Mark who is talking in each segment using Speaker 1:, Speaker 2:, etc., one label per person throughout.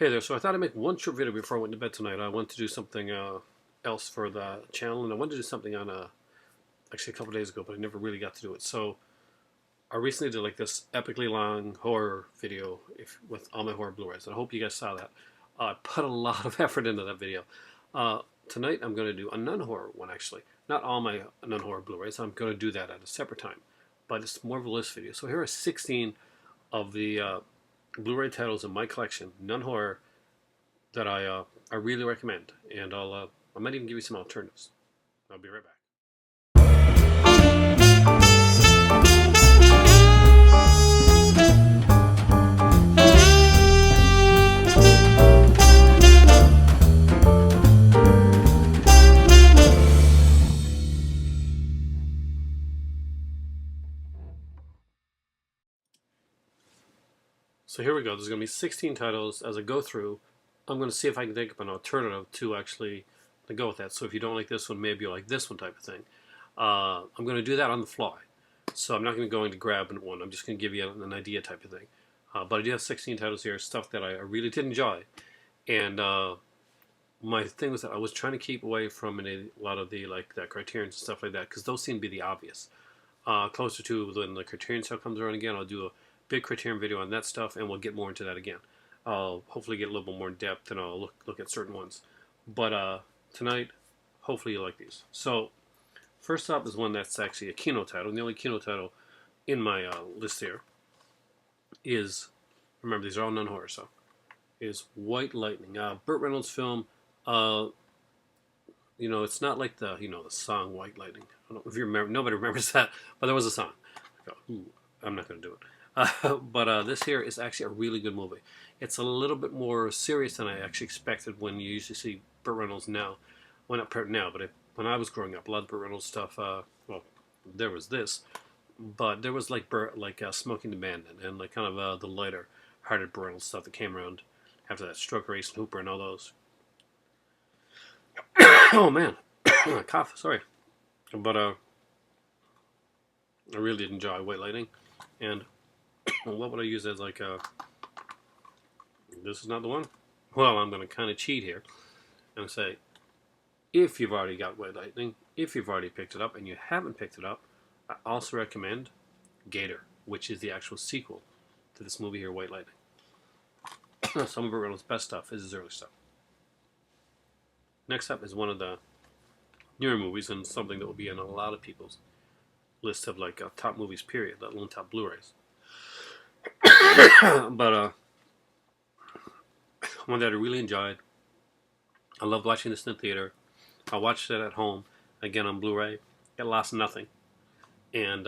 Speaker 1: Hey there, so I thought I'd make one short video before I went to bed tonight. I wanted to do something else for the channel, and I wanted to do something on actually a couple days ago, but I never really got to do it. So I recently did like this epically long horror video with all my horror Blu-rays, and I hope you guys saw that. I put a lot of effort into that video. Tonight I'm going to do a non-horror one, actually. Not all my non-horror Blu-rays. I'm going to do that at a separate time, but it's more of a list video. So here are 16 of the Blu-ray titles in my collection, non-horror, that I really recommend, and I might even give you some alternatives. I'll be right back. So here we go. There's going to be 16 titles. As I go through, I'm going to see if I can think of an alternative to actually go with that. So if you don't like this one, maybe you like this one type of thing. I'm going to do that on the fly. So I'm not going to go in to grab one. I'm just going to give you an idea type of thing. But I do have 16 titles here, stuff that I really did enjoy. And my thing was that I was trying to keep away from a lot of the the Criterions and stuff like that, because those seem to be the obvious. Closer to when the Criterion sale comes around again, I'll do a big Criterion video on that stuff, and we'll get more into that again. I'll hopefully get a little bit more in depth, and I'll look at certain ones. But tonight, hopefully you like these. So first up is one that's actually a Kino title, and the only Kino title in my list here is, remember these are all non-horror, so, is White Lightning. Burt Reynolds film. You know, it's not like the song White Lightning. I don't know if you remember. Nobody remembers that, but there was a song. Ooh, I'm not going to do it. But this here is actually a really good movie. It's a little bit more serious than I actually expected when you usually see Burt Reynolds now. Well, not now, but when I was growing up, a lot of Burt Reynolds stuff, well, there was this, but there was like Smoking the Bandit and like kind of the lighter hearted Burt Reynolds stuff that came around after that, Stroke Race and Hooper and all those. Oh man, cough, sorry. But I really did enjoy White Lightning, and what would I use as like this is not the one? Well, I'm going to kind of cheat here and say, if you've already got White Lightning, if you've already picked it up and you haven't picked it up, I also recommend Gator, which is the actual sequel to this movie here, White Lightning. Some of Burt Reynolds' best stuff is his early stuff. Next up is one of the newer movies, and something that will be in a lot of people's list of like top movies, period, let alone top Blu-rays. But one that I really enjoyed. I loved watching this in the theater. I watched it at home again on Blu-ray. It lost nothing, and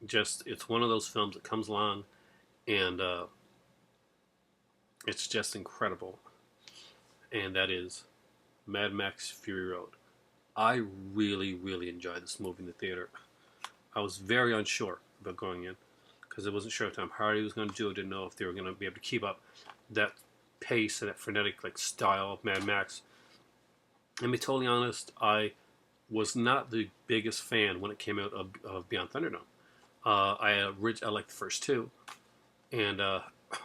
Speaker 1: it's one of those films that comes along, and it's just incredible. And that is Mad Max Fury Road. I really, really enjoyed this movie in the theater. I was very unsure about going in because I wasn't sure if Tom Hardy was going to do it. I didn't know if they were going to be able to keep up that pace and that frenetic style of Mad Max. And to be totally honest, I was not the biggest fan when it came out of Beyond Thunderdome. I liked the first two, and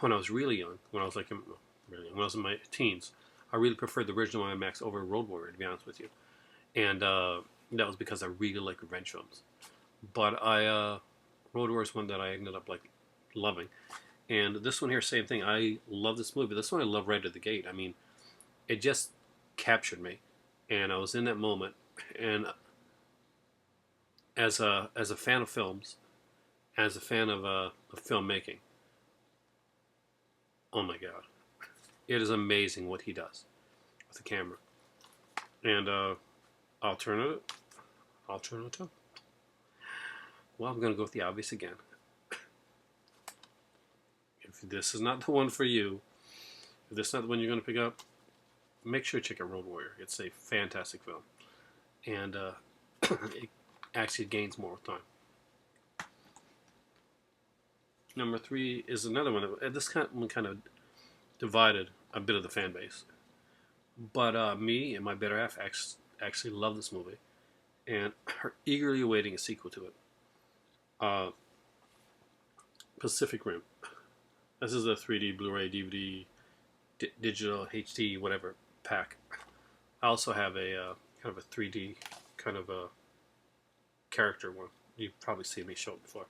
Speaker 1: when I was really young, when I was when I was in my teens, I really preferred the original Mad Max over Road Warrior, to be honest with you. And that was because I really like revenge films. But Road Warrior is one that I ended up loving. And this one here, same thing. I love this movie. This one I love right out of the gate. I mean, it just captured me. And I was in that moment. And as a fan of films, as a fan of filmmaking, oh my God. It is amazing what he does with the camera. And alternative. Well, I'm going to go with the obvious again. If this is not the one for you, if this is not the one you're going to pick up, make sure to check out Road Warrior. It's a fantastic film. And it actually gains more with time. Number 3 is another one. This one kind of divided a bit of the fan base. But me and my better half actually love this movie and are eagerly awaiting a sequel to it. Pacific Rim. This is a 3D Blu-ray, DVD, digital, HD, whatever pack. I also have a kind of a 3D kind of a character one. You've probably seen me show it before.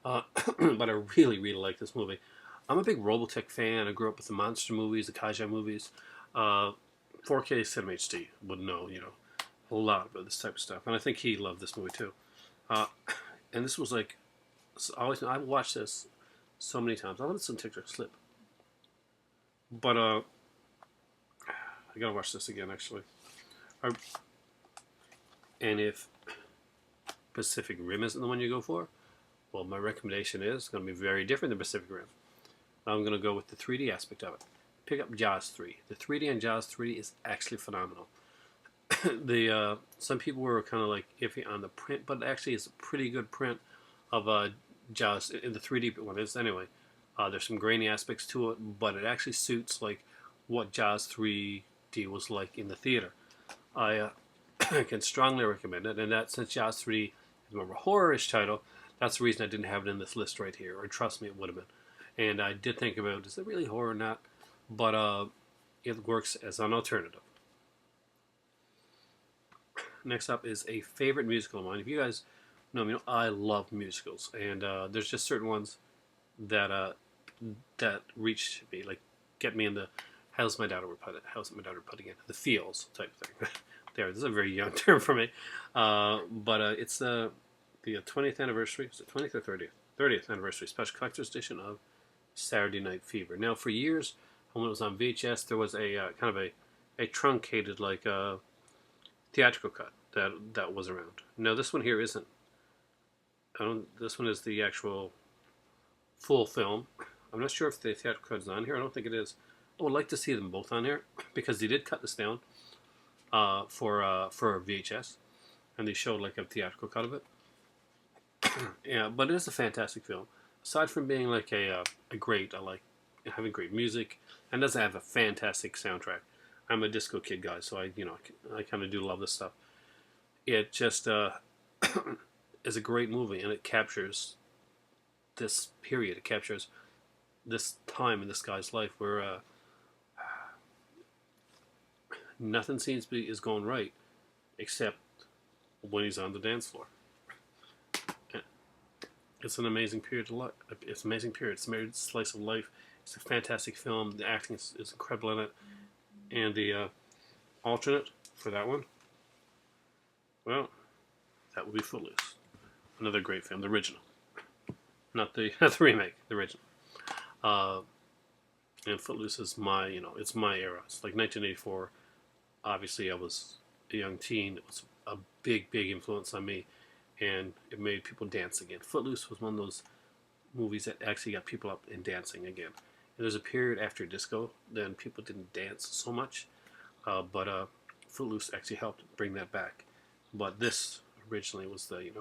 Speaker 1: But I really, really like this movie. I'm a big Robotech fan. I grew up with the monster movies, the kaiju movies. 4K Cinema HD would know, a lot about this type of stuff. And I think he loved this movie too. Uh, and this was like, I've watched this so many times. I let some TikTok slip. But I gotta watch this again, actually. I, and if Pacific Rim isn't the one you go for, well, my recommendation is going to be very different than Pacific Rim. I'm going to go with the 3D aspect of it. Pick up Jaws 3. The 3D on Jaws 3 is actually phenomenal. Some people were kind of like iffy on the print, but it actually is a pretty good print of Jaws in the 3D one is anyway. There's some grainy aspects to it, but it actually suits like what Jaws 3D was like in the theater. I can strongly recommend it, and that since Jaws 3 is more of a horror-ish title, that's the reason I didn't have it in this list right here. Or trust me, it would have been. And I did think about, is it really horror or not? But it works as an alternative. Next up is a favorite musical of mine. If you guys know me, I love musicals, and there's just certain ones that that reach me, like get me in the how's my daughter put it? How's my daughter put again? The feels type thing. This is a very young term for me, but it's the 20th anniversary. Is it 20th or 30th? 30th anniversary special collector's edition of Saturday Night Fever. Now, for years, when it was on VHS, there was a kind of a truncated like theatrical cut that was around. Now, this one here isn't. This one is the actual full film. I'm not sure if the theatrical cut is on here. I don't think it is. I would like to see them both on here because they did cut this down for VHS, and they showed like a theatrical cut of it. Yeah, but it is a fantastic film. Aside from being like a great, I like having great music, and doesn't have a fantastic soundtrack. I'm a disco kid guy, so I kind of do love this stuff. It just is a great movie, and it captures this period. It captures this time in this guy's life where nothing seems to be is going right, except when he's on the dance floor. It's an amazing period of life. It's an amazing period. It's a married slice of life. It's a fantastic film. The acting is incredible in it. And the alternate for that one, well, that would be Footloose. Another great film, the original, not the remake, the original. And Footloose is my, it's my era. It's like 1984. Obviously, I was a young teen. It was a big, big influence on me, and it made people dance again. Footloose was one of those movies that actually got people up and dancing again. And there's a period after disco, then people didn't dance so much, but Footloose actually helped bring that back. But this originally was the,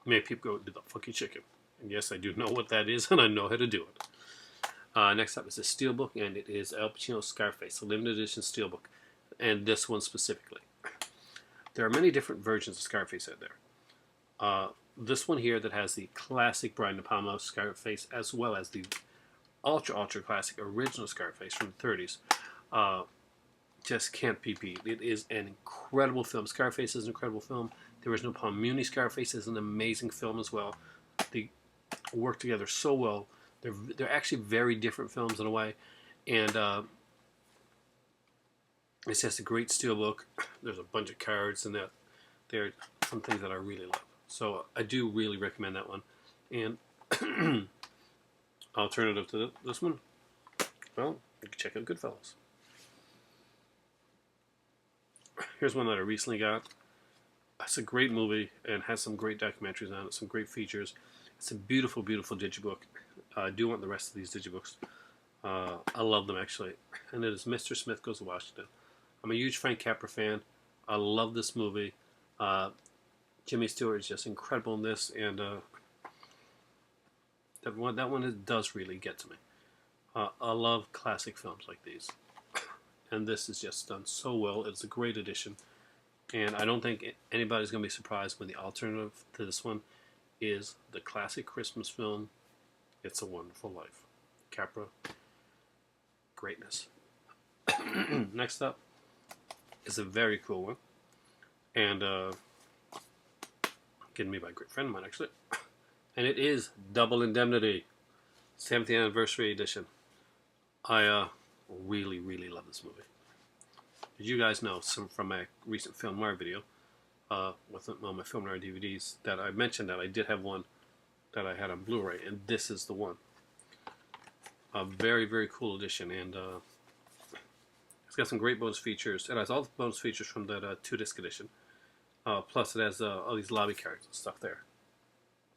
Speaker 1: made people go, do the funky chicken. And yes, I do know what that is, and I know how to do it. Next up is a steelbook, and it is Al Pacino's Scarface, a limited edition steelbook, and this one specifically. There are many different versions of Scarface out there. This one here that has the classic Brian De Palma Scarface, as well as the ultra classic original Scarface from the 30s, just can't be beat. It is an incredible film. Scarface is an incredible film. The original Palmuni Scarface is an amazing film as well. They work together so well. They're actually very different films in a way, and it's just a great steelbook. There's a bunch of cards in that. There are some things that I really love. So I do really recommend that one. And alternative to this one, well, you can check out Goodfellas. Here's one that I recently got. It's a great movie and has some great documentaries on it, some great features. It's a beautiful, beautiful digibook. I do want the rest of these digibooks. I love them, actually. And it is Mr. Smith Goes to Washington. I'm a huge Frank Capra fan. I love this movie. Jimmy Stewart is just incredible in this, and that one does really get to me. I love classic films like these, and this is just done so well. It's a great addition, and I don't think anybody's going to be surprised when the alternative to this one is the classic Christmas film, It's a Wonderful Life. Capra. Greatness. Next up is a very cool one. And given me by a great friend of mine, actually. And it is Double Indemnity, 70th Anniversary Edition. I really, really love this movie. Did you guys know from my recent film noir video with all my film noir DVDs that I mentioned that I did have one that I had on Blu-ray, and this is the one. A very, very cool edition, and it's got some great bonus features. It has all the bonus features from that 2-disc edition. Plus, it has all these lobby cards and stuff there.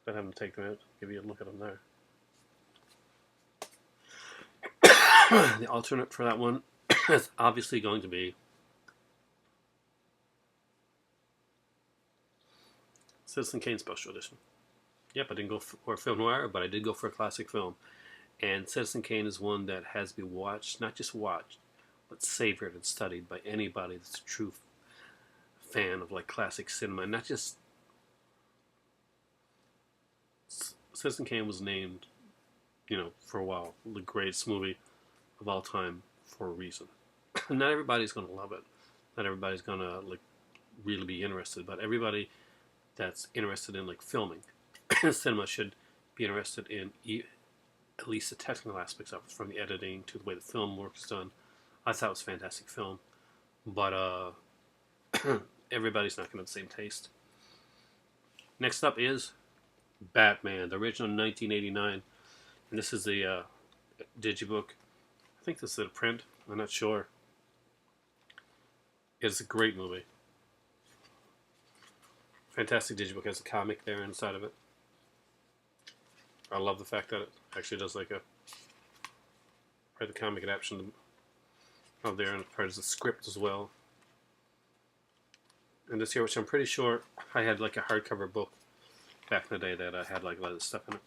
Speaker 1: I'll have them take them out, give you a look at them there. The alternate for that one is obviously going to be Citizen Kane Special Edition. Yep, I didn't go for a film noir, but I did go for a classic film. And Citizen Kane is one that has to be watched, not just watched, but savored and studied by anybody that's a true fan of like classic cinema. Not just Citizen Kane was named, for a while, the greatest movie of all time for a reason. Not everybody's going to love it. Not everybody's going to really be interested, but everybody that's interested in filming cinema should be interested in at least the technical aspects of it, from the editing to the way the film work is done. I thought it was a fantastic film, but everybody's not going to have the same taste. Next up is Batman, the original 1989, and this is the digibook. I think this is a print. I'm not sure. It's a great movie. Fantastic digibook. Has a comic there inside of it. I love the fact that it actually does the comic adaptation of there, and part of the script as well. And this here, which I'm pretty sure I had a hardcover book back in the day that had a lot of stuff in it.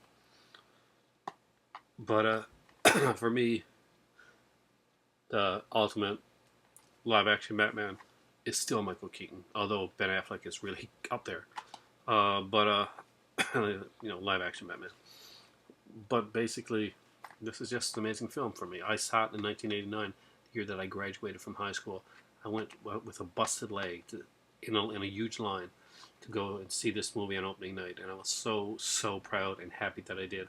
Speaker 1: But for me, the ultimate live-action Batman is still Michael Keaton, although Ben Affleck is really up there. Live-action Batman. But basically, this is just an amazing film for me. I saw it in 1989, the year that I graduated from high school. I went with a busted leg in a huge line to go and see this movie on opening night, and I was so proud and happy that I did.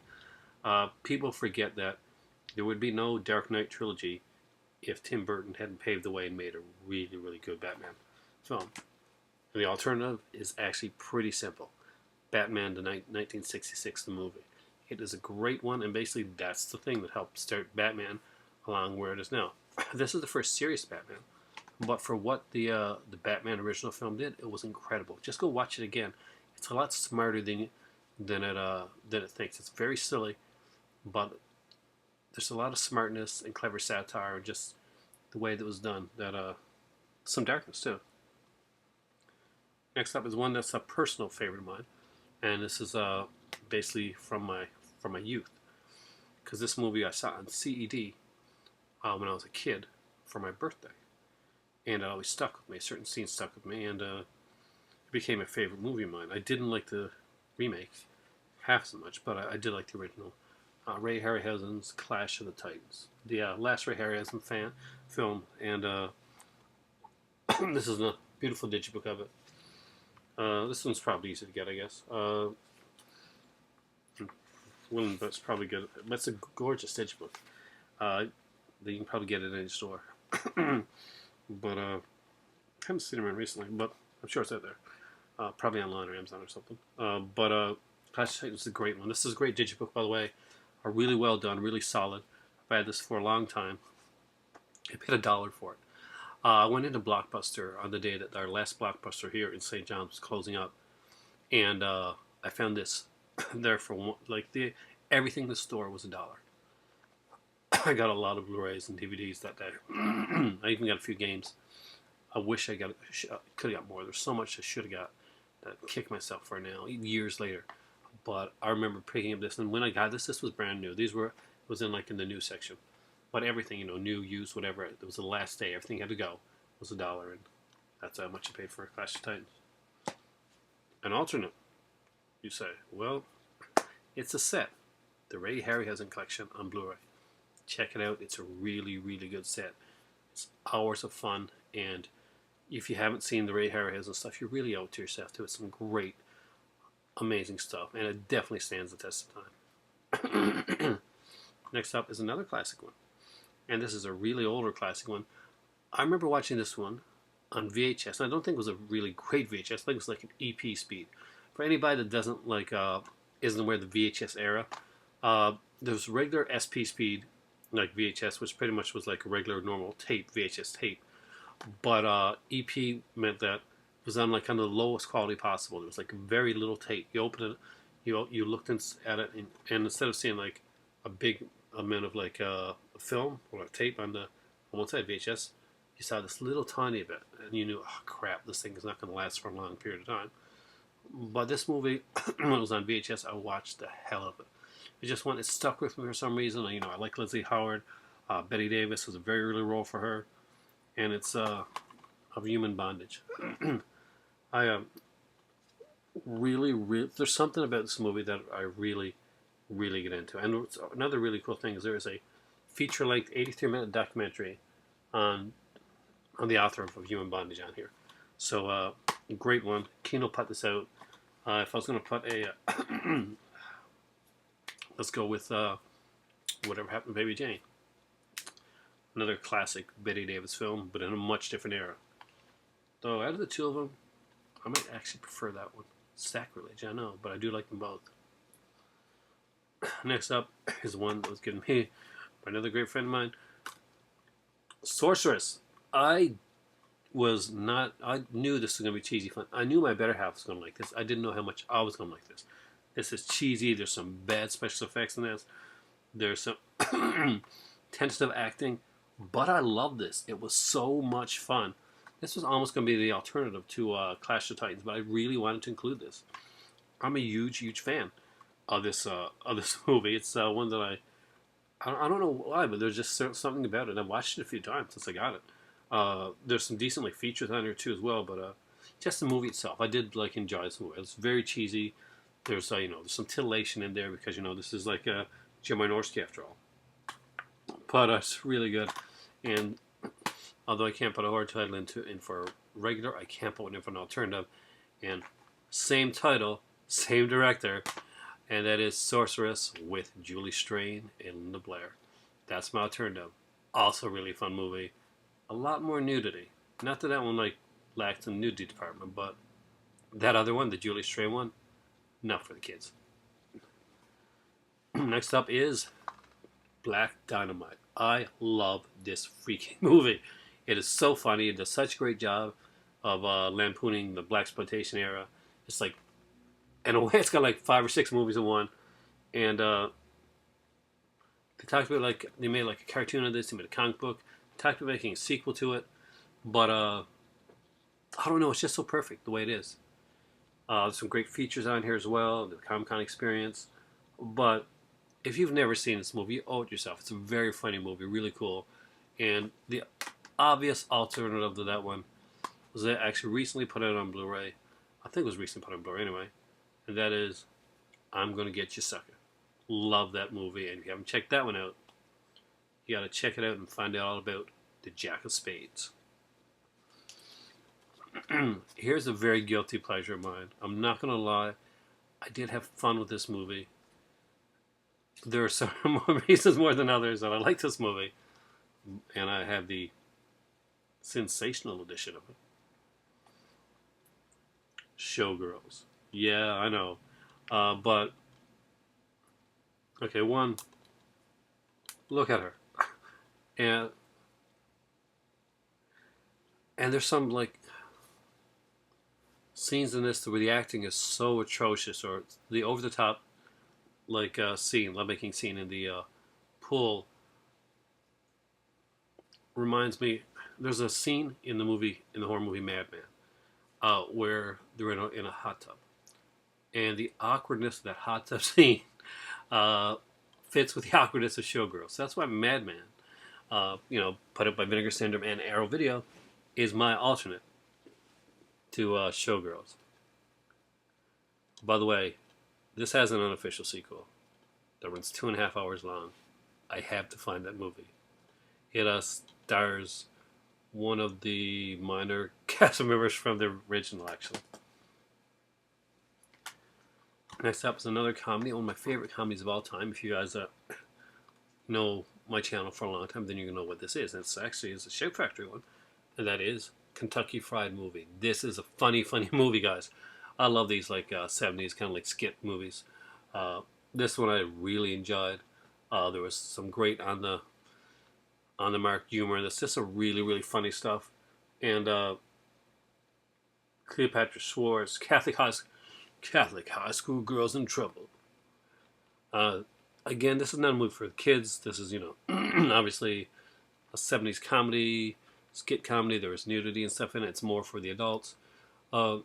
Speaker 1: People forget that there would be no Dark Knight trilogy if Tim Burton hadn't paved the way and made a really, really good Batman film. And the alternative is actually pretty simple. Batman, the 1966, the movie. It is a great one, and basically that's the thing that helped start Batman along where it is now. This is the first serious Batman, but for what the Batman original film did, it was incredible. Just go watch it again. It's a lot smarter than it thinks. It's very silly, but there's a lot of smartness and clever satire, and just the way that was done. That some darkness too. Next up is one that's a personal favorite of mine, and this is basically from my youth, because this movie I saw on CED when I was a kid for my birthday, and it always stuck with me. Certain scenes stuck with me, and it became a favorite movie of mine. I didn't like the remake half so much, but I did like the original. Ray Harryhausen's Clash of the Titans, the last Ray Harryhausen film, and this is a beautiful digibook of it. This one's probably easy to get, I guess. But it's probably good. But it's a gorgeous digibook. You can probably get it in any store. But I haven't seen them around recently, but I'm sure it's out there. Probably online or Amazon or something. Clash of Titans is a great one. This is a great digibook, by the way. Really well done, really solid. I've had this for a long time. I paid $1 for it. I went into Blockbuster on the day that our last Blockbuster here in St. John's was closing up, and I found this there for everything in the store was $1. I got a lot of Blu-rays and DVDs that day. I even got a few games. I wish I could have got more. There's so much I should have got that I kick myself for now, years later. But I remember picking up this, and when I got this was brand new. It was in the new section. But everything, new, used, whatever, it was the last day. Everything had to go. It was $1, and that's how much you paid for Clash of Titans. An alternate, you say? Well, it's a set. The Ray Harryhausen collection on Blu-ray. check it out. It's a really, really good set. It's hours of fun, and if you haven't seen the Ray Harryhausen and stuff, you really owe it to yourself to. It's some great, amazing stuff, and it definitely stands the test of time. Next up is another classic one, and this is a really older classic one. I remember watching this one on VHS, and I don't think it was a really great VHS. I think it was like an EP speed. For anybody that doesn't like, isn't aware of the VHS era, there's regular SP speed, like VHS, which pretty much was like a regular normal tape, VHS tape. But EP meant that it was on like kind of the lowest quality possible. It was like very little tape. You open it, you looked at it, and instead of seeing like a big amount of like a film or a tape on one side VHS, you saw this little tiny bit, and you knew, oh crap, this thing is not going to last for a long period of time. But this movie, when it was on VHS, I watched the hell of it. It just it stuck with me for some reason. You know, I like Leslie Howard. Betty Davis was a very early role for her, and it's of human bondage. I really, there's something about this movie that I really, really get into. And another really cool thing is there is a feature-length 83-minute documentary on the author of Human Bondage on here. So, great one. Kino put this out. If I was going to put a... let's go with Whatever Happened to Baby Jane. Another classic Betty Davis film, but in a much different era. Though, out of the two of them, I might actually prefer that one. Sacrilege, I know, but I do like them both. Next up is one that was given me by another great friend of mine. Sorceress. I knew this was going to be cheesy fun. I knew my better half was going to like this. I didn't know how much I was going to like this. This is cheesy. There's some bad special effects in this. There's some tentative acting. But I love this. It was so much fun. This was almost going to be the alternative to Clash of Titans, but I really wanted to include this. I'm a huge, huge fan of this movie. It's one that I don't know why, but there's just something about it. I've watched it a few times since I got it. There's some decent like features on there too as well, but just the movie itself, I did like enjoy this movie. It's very cheesy. There's there's some titillation in there because this is like Jim Wynorski after all. But it's really good, and although I can't put a horror title in for regular, I can't put one in for an alternative. And same title, same director, and that is Sorceress with Julie Strain and Linda Blair. That's my alternative. Also a really fun movie. A lot more nudity. Not that one lacked the nudity department, but that other one, the Julie Strain one, not for the kids. Next up is Black Dynamite. I love this freaking movie. It is so funny. It does such a great job of lampooning the blaxploitation era. It's like, in a way, it's got like 5 or 6 movies in one. And they talked about they made like a cartoon of this. They made a comic book. They talked about making a sequel to it. But I don't know. It's just so perfect the way it is. There's some great features on here as well. The Comic-Con experience. But if you've never seen this movie, you owe it yourself. It's a very funny movie. Really cool. And the obvious alternative to that one was they actually recently put it on Blu-ray. I think it was recently put on Blu-ray anyway. And that is I'm Gonna Get You Sucker. Love that movie. And if you haven't checked that one out, you gotta check it out and find out all about the Jack of Spades. Here's a very guilty pleasure of mine. I'm not gonna lie, I did have fun with this movie. There are some more reasons more than others that I like this movie. And I have the sensational edition of it. Showgirls. Yeah, I know. But, okay, one, look at her. And there's some, scenes in this where the acting is so atrocious, or the over-the-top, scene, lovemaking scene in the pool reminds me, there's a scene in the horror movie Madman, where they're in a hot tub. And the awkwardness of that hot tub scene fits with the awkwardness of Showgirls. So that's why Madman, put up by Vinegar Syndrome and Arrow Video, is my alternate to Showgirls. By the way, this has an unofficial sequel that runs 2.5 hours long. I have to find that movie. It stars one of the minor cast members from the original, actually. Next up is another comedy, one of my favorite comedies of all time. If you guys know my channel for a long time, then you know what this is. And it's actually is a Shape Factory one, and that is Kentucky Fried Movie. This is a funny, funny movie, guys. I love these like 70s kind of like skit movies. This one I really enjoyed. There was some great on the mark humor in this. Just a really, really funny stuff. And Cleopatra Schwartz, Catholic high school girls in trouble. Again, this is not a movie for the kids. This is, obviously a 70s comedy, skit comedy. There is nudity and stuff in it. It's more for the adults. And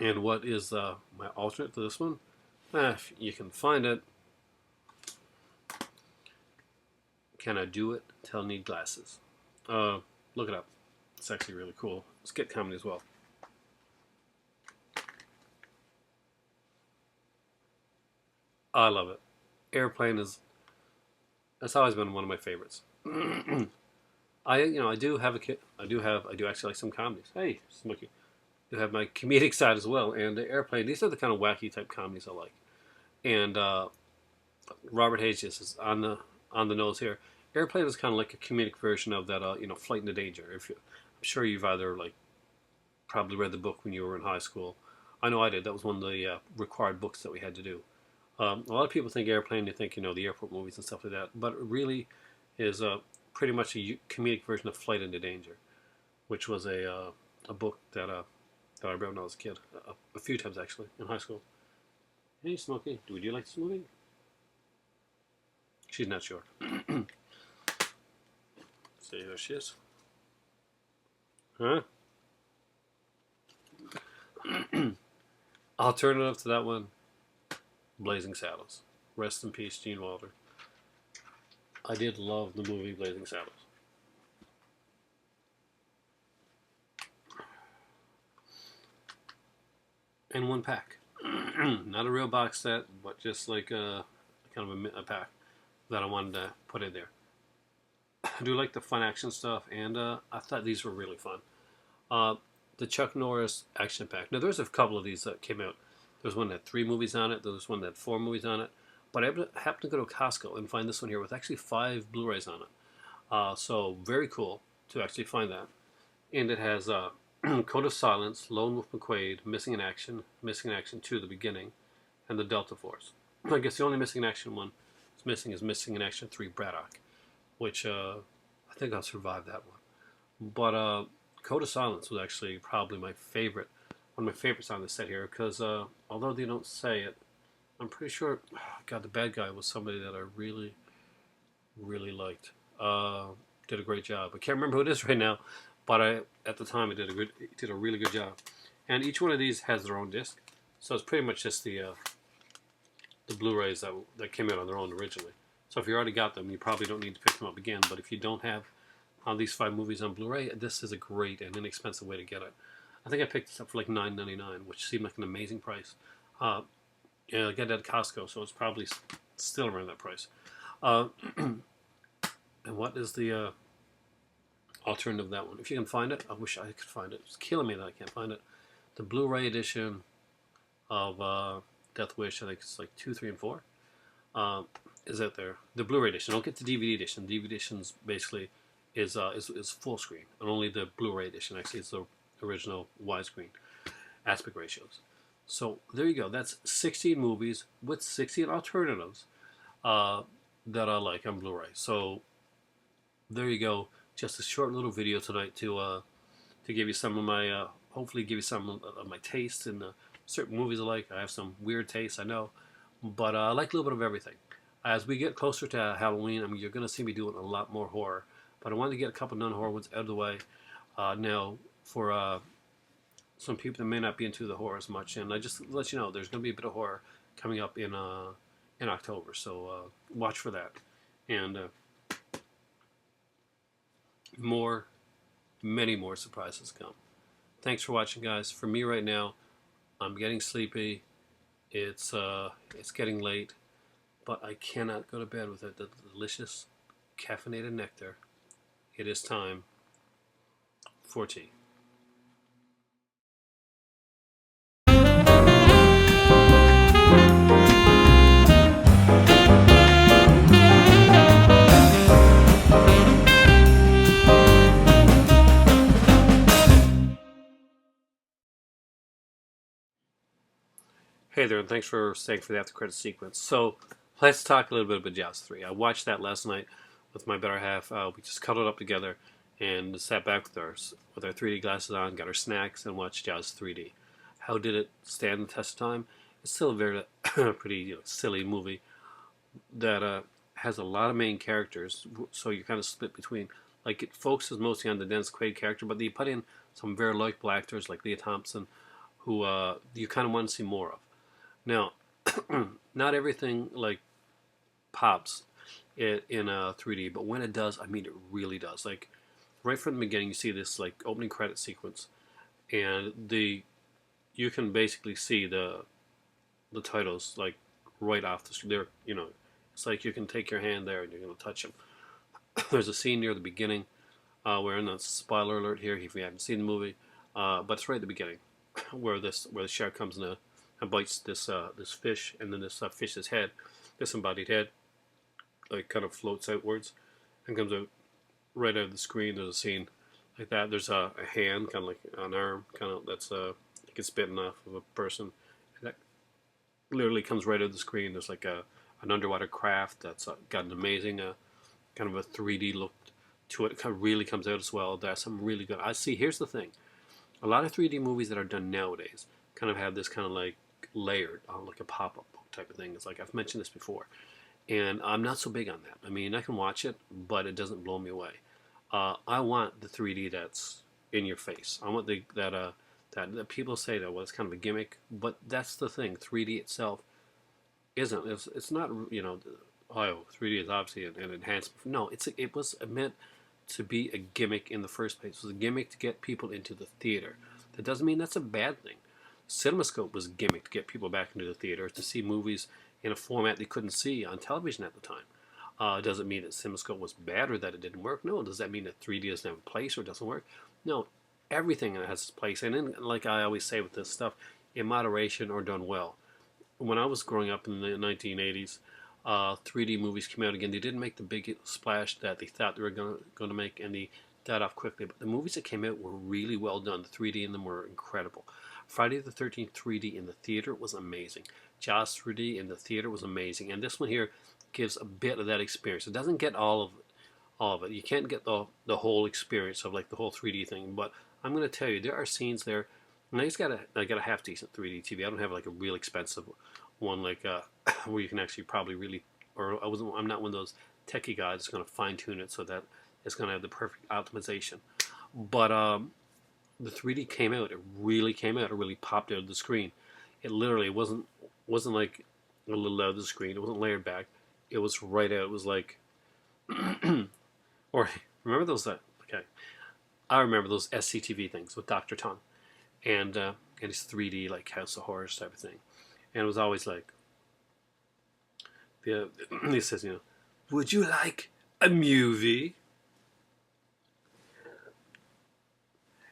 Speaker 1: what is my alternate to this one? If you can find it. Can I do it? Till I need glasses. Look it up. It's actually really cool. Skit comedy as well. I love it. Airplane that's always been one of my favorites. I do have a kid. I do actually like some comedies. Hey, Smokey. I do have my comedic side as well. And the Airplane. These are the kind of wacky type comedies I like. And Robert Hayes is on the nose here. Airplane is kind of like a comedic version of that, Flight into Danger. I'm sure you've either probably read the book when you were in high school. I know I did. That was one of the required books that we had to do. A lot of people think Airplane, they think the airport movies and stuff like that, but it really is pretty much a comedic version of Flight into Danger, which was a book that I read when I was a kid, a few times actually in high school. Hey, Smokey, would you like this movie? She's not sure. See, there she is. Huh? Alternative to that one, Blazing Saddles. Rest in peace, Gene Wilder. I did love the movie Blazing Saddles. In one pack. Not a real box set, but just like a kind of a pack that I wanted to put in there. I do like the fun action stuff, and I thought these were really fun. The Chuck Norris action pack. Now, there's a couple of these that came out. There was one that had 3 movies on it. There was one that had 4 movies on it. But I happened to go to Costco and find this one here with actually 5 Blu-rays on it. So very cool to actually find that. And it has Code of Silence, Lone Wolf McQuade, Missing in Action 2, The Beginning, and the Delta Force. I guess the only Missing in Action one is Missing in Action 3, Braddock, which I think I'll survive that one. But Code of Silence was actually probably one of my favorites on the set here, because although they don't say it, I'm pretty sure, God, the bad guy was somebody that I really, really liked. Did a great job. I can't remember who it is right now, but at the time it did a really good job. And each one of these has their own disc, so it's pretty much just the Blu-rays that came out on their own originally. So if you already got them, you probably don't need to pick them up again. But if you don't have these 5 movies on Blu-ray, this is a great and inexpensive way to get it. I think I picked this up for like $9.99, which seemed like an amazing price. I got it at Costco, so it's probably still around that price. And what is the alternative of that one? If you can find it, I wish I could find it. It's killing me that I can't find it. The Blu-ray edition of Death Wish, I think it's like 2, 3, and 4. Is out there. The Blu-ray edition. Don't get the DVD edition. The DVD edition basically is full screen, and only the Blu-ray edition actually is the original widescreen aspect ratios. So there you go. That's 16 movies with 16 alternatives that I like on Blu-ray. So there you go. Just a short little video tonight to give you some of my hopefully give you some of my taste in certain movies I like. I have some weird tastes, I know, but I like a little bit of everything. As we get closer to Halloween, you're going to see me doing a lot more horror. But I wanted to get a couple non-horror ones out of the way now for some people that may not be into the horror as much. And I just let you know, there's going to be a bit of horror coming up in October. So watch for that. And many more surprises come. Thanks for watching, guys. For me right now, I'm getting sleepy. It's getting late. but I cannot go to bed without the delicious caffeinated nectar. It is time for tea. Hey there, and thanks for staying for the after credit sequence. So, let's talk a little bit about Jaws 3. I watched that last night with my better half. We just cuddled up together and sat back with our 3D glasses on, got our snacks, and watched Jaws 3D. How did it stand the test of time? It's still a very pretty silly movie that has a lot of main characters, so you're kind of split between, like, it focuses mostly on the Dennis Quaid character, but you put in some very likable actors like Leah Thompson, who you kind of want to see more of. Now, not everything like pops in 3D, but when it does, I mean it really does. Like right from the beginning, you see this like opening credit sequence, and you can basically see the titles like right off the screen. It's like you can take your hand there and you're going to touch them. There's a scene near the beginning where, and that's spoiler alert here if you haven't seen the movie, but it's right at the beginning where the shark comes in and bites this fish, and then this fish's head, disembodied head, like kind of floats outwards and comes out right out of the screen. There's a scene like that. There's a hand, kind of like an arm, kind of that's like it's bitten off of a person. And that literally comes right out of the screen. There's like an underwater craft that's got an amazing kind of a 3D look to it. It kind of really comes out as well. There's some really good. I see. Here's the thing: a lot of 3D movies that are done nowadays kind of have this kind of like layered, like a pop-up type of thing. It's like I've mentioned this before, and I'm not so big on that. I mean, I can watch it, but it doesn't blow me away. I want the 3D that's in your face. I want that people say that, well, it's kind of a gimmick, but that's the thing. 3D itself isn't. It's not. Oh, 3D is obviously an enhancement. No, it was meant to be a gimmick in the first place. It was a gimmick to get people into the theater. That doesn't mean that's a bad thing. CinemaScope was a gimmick to get people back into the theater to see movies in a format they couldn't see on television at the time. Does it mean that CinemaScope was bad or that it didn't work? No. Does that mean that 3D doesn't have a place or doesn't work? No. Everything has its place. And like I always say with this stuff, in moderation or done well. When I was growing up in the 1980s, 3D movies came out again. They didn't make the big splash that they thought they were going to make, and they died off quickly. But the movies that came out were really well done. The 3D in them were incredible. Friday the 13th 3D in the theater was amazing. Jaws 3D in the theater was amazing. And this one here gives a bit of that experience. It doesn't get all of it. You can't get the whole experience of like the whole 3D thing. But I'm going to tell you, there are scenes there. And I got a half decent 3D TV. I don't have like a real expensive one like where you can actually probably really, or I'm not one of those techie guys that's going to fine tune it so that it's going to have the perfect optimization. But the 3D came out. It really came out. It really popped out of the screen. It literally wasn't like a little out of the screen. It wasn't layered back. It was right out. It was like, or remember those? Okay, I remember those SCTV things with Dr. Tongue, and his 3D like House of Horrors type of thing, and it was always like, he says, would you like a movie?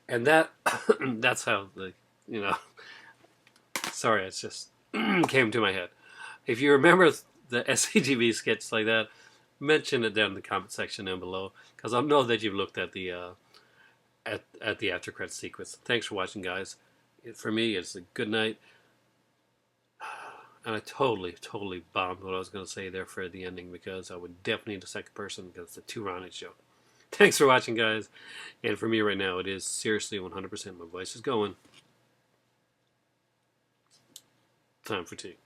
Speaker 1: And that's how sorry, it's just came to my head. If you remember the SCTV sketch like that, mention it down in the comment section down below, because I know that you've looked at the at the after credit sequence. Thanks for watching, guys. For me, it's a good night. And I totally bombed what I was going to say there for the ending, because I would definitely need a second person, because it's a two-rounded show. Thanks for watching, guys. And for me right now, it is seriously 100%. My voice is going. Time for tea.